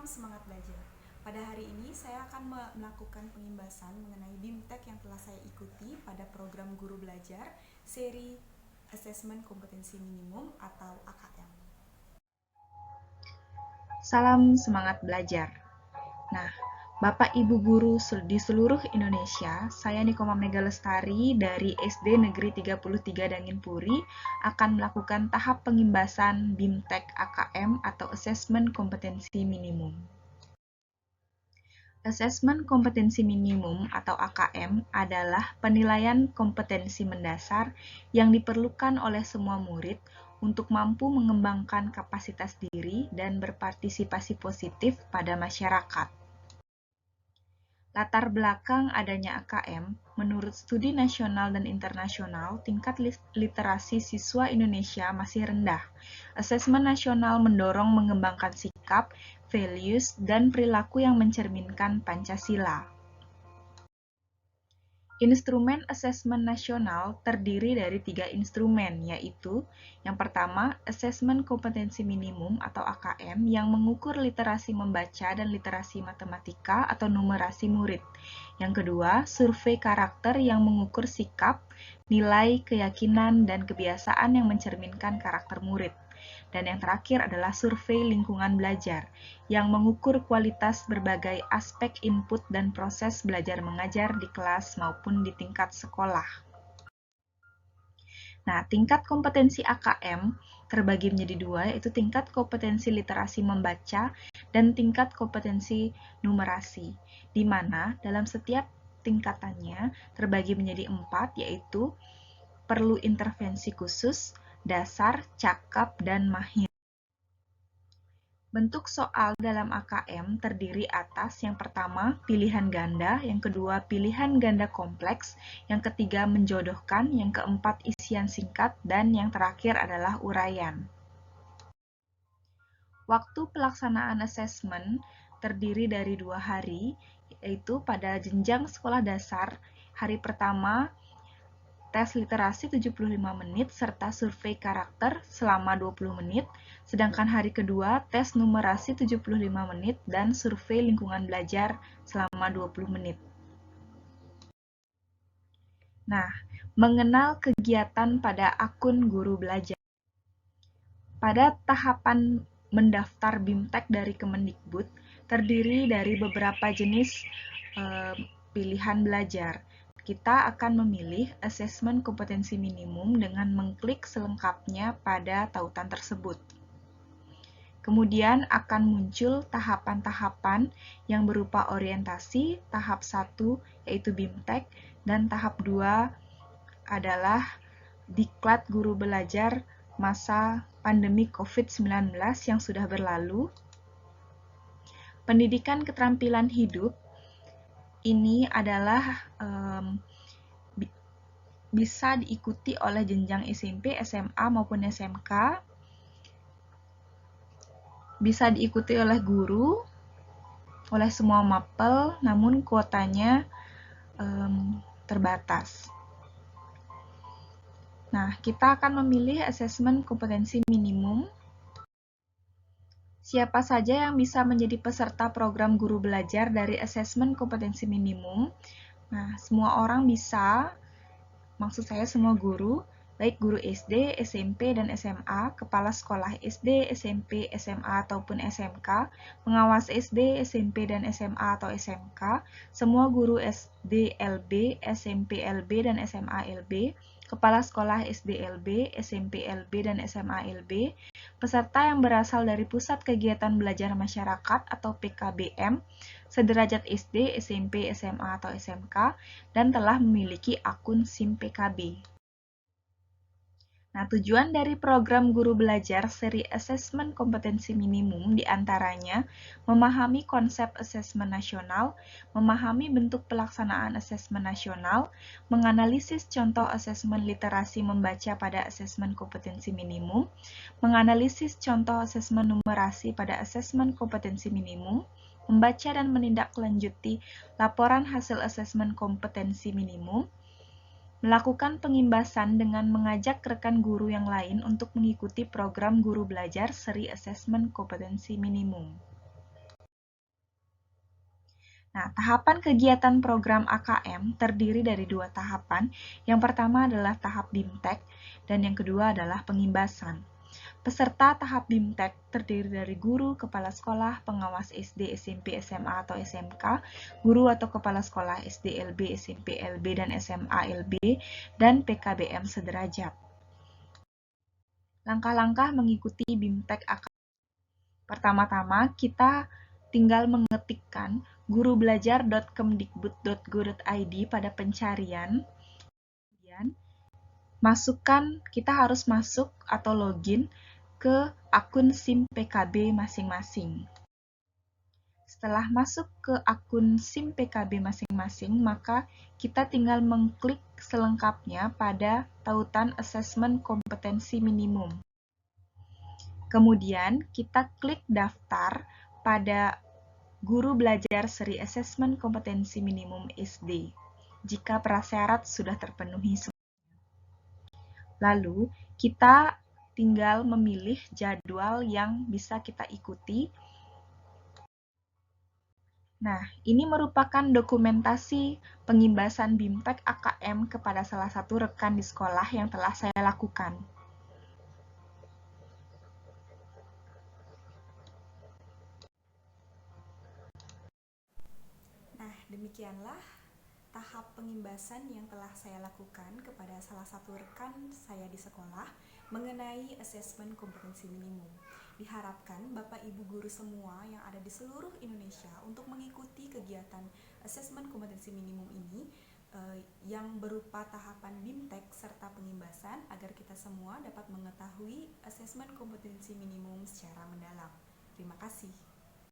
Salam semangat belajar. Pada hari ini saya akan melakukan pengimbasan mengenai BIMTEK yang telah saya ikuti pada program Guru Belajar seri Asesmen Kompetensi Minimum atau AKM. Salam semangat belajar. Nah, Bapak Ibu guru di seluruh Indonesia, saya Nikoma Mega Lestari dari SD Negeri 33 Danginpuri akan melakukan tahap pengimbasan BIMTEK AKM atau Asesmen Kompetensi Minimum. Asesmen Kompetensi Minimum atau AKM adalah penilaian kompetensi mendasar yang diperlukan oleh semua murid untuk mampu mengembangkan kapasitas diri dan berpartisipasi positif pada masyarakat. Latar belakang adanya AKM, menurut studi nasional dan internasional, tingkat literasi siswa Indonesia masih rendah. Asesmen nasional mendorong mengembangkan sikap, values, dan perilaku yang mencerminkan Pancasila. Instrumen asesmen nasional terdiri dari 3 instrumen, yaitu yang pertama, Asesmen Kompetensi Minimum atau AKM yang mengukur literasi membaca dan literasi matematika atau numerasi murid. Yang kedua, Survei Karakter yang mengukur sikap, nilai, keyakinan, dan kebiasaan yang mencerminkan karakter murid. Dan yang terakhir adalah survei lingkungan belajar, yang mengukur kualitas berbagai aspek input dan proses belajar mengajar di kelas maupun di tingkat sekolah. Nah, tingkat kompetensi AKM terbagi menjadi dua, yaitu tingkat kompetensi literasi membaca dan tingkat kompetensi numerasi, di mana dalam setiap tingkatannya terbagi menjadi 4, yaitu perlu intervensi khusus, dasar, cakap, dan mahir. Bentuk soal dalam AKM terdiri atas yang pertama pilihan ganda, yang kedua pilihan ganda kompleks, yang ketiga menjodohkan, yang keempat isian singkat, dan yang terakhir adalah uraian. Waktu pelaksanaan asesmen terdiri dari 2 hari, yaitu pada jenjang sekolah dasar, hari pertama tes literasi 75 menit serta survei karakter selama 20 menit, sedangkan hari kedua tes numerasi 75 menit dan survei lingkungan belajar selama 20 menit. Nah, mengenal kegiatan pada akun guru belajar. Pada tahapan mendaftar BIMTEK dari Kemendikbud, terdiri dari beberapa jenis pilihan belajar. Kita akan memilih asesmen kompetensi minimum dengan mengklik selengkapnya pada tautan tersebut. Kemudian akan muncul tahapan-tahapan yang berupa orientasi, tahap 1 yaitu BIMTEK, dan tahap 2 adalah Diklat Guru Belajar masa pandemi COVID-19 yang sudah berlalu. Pendidikan keterampilan hidup ini adalah bisa diikuti oleh jenjang SMP, SMA, maupun SMK. Bisa diikuti oleh guru, oleh semua mapel, namun kuotanya terbatas. Nah, kita akan memilih asesmen kompetensi minimum. Siapa saja yang bisa menjadi peserta program guru belajar dari asesmen kompetensi minimum? Nah, semua orang bisa, maksud saya semua guru, baik guru SD, SMP, dan SMA, kepala sekolah SD, SMP, SMA, ataupun SMK, pengawas SD, SMP, dan SMA atau SMK, semua guru SD LB, SMP LB, dan SMA LB, kepala sekolah SD LB, SMP LB, dan SMA LB, peserta yang berasal dari Pusat Kegiatan Belajar Masyarakat atau PKBM, sederajat SD, SMP, SMA, atau SMK, dan telah memiliki akun SIM PKB. Nah, tujuan dari program Guru Belajar seri Asesmen Kompetensi Minimum diantaranya memahami konsep asesmen nasional, memahami bentuk pelaksanaan asesmen nasional, menganalisis contoh asesmen literasi membaca pada asesmen kompetensi minimum, menganalisis contoh asesmen numerasi pada asesmen kompetensi minimum, membaca dan menindaklanjuti laporan hasil asesmen kompetensi minimum, melakukan pengimbasan dengan mengajak rekan guru yang lain untuk mengikuti program guru belajar seri asesmen kompetensi minimum. Nah, tahapan kegiatan program AKM terdiri dari 2 tahapan. Yang pertama adalah tahap BIMTEK dan yang kedua adalah pengimbasan. Peserta tahap BIMTEK terdiri dari guru, kepala sekolah, pengawas SD, SMP, SMA, atau SMK, guru atau kepala sekolah SD, LB, SMP, LB, dan SMA, LB, dan PKBM sederajat. Langkah-langkah mengikuti BIMTEK AKM. Pertama-tama, kita tinggal mengetikkan gurubelajar.kemdikbud.go.id pada pencarian. Kemudian, kita harus masuk atau login ke akun SIM PKB masing-masing. Setelah masuk ke akun SIM PKB masing-masing, maka kita tinggal mengklik selengkapnya pada tautan asesmen kompetensi minimum. Kemudian kita klik daftar pada Guru Belajar Seri Asesmen Kompetensi Minimum SD jika prasyarat sudah terpenuhi semua. Lalu kita tinggal memilih jadwal yang bisa kita ikuti. Nah, ini merupakan dokumentasi pengimbasan BIMTEK AKM kepada salah satu rekan di sekolah yang telah saya lakukan. Nah, demikianlah tahap pengimbasan yang telah saya lakukan kepada salah satu rekan saya di sekolah mengenai asesmen kompetensi minimum. Diharapkan Bapak Ibu guru semua yang ada di seluruh Indonesia untuk mengikuti kegiatan asesmen kompetensi minimum ini yang berupa tahapan BIMTEK serta pengimbasan agar kita semua dapat mengetahui asesmen kompetensi minimum secara mendalam. Terima kasih.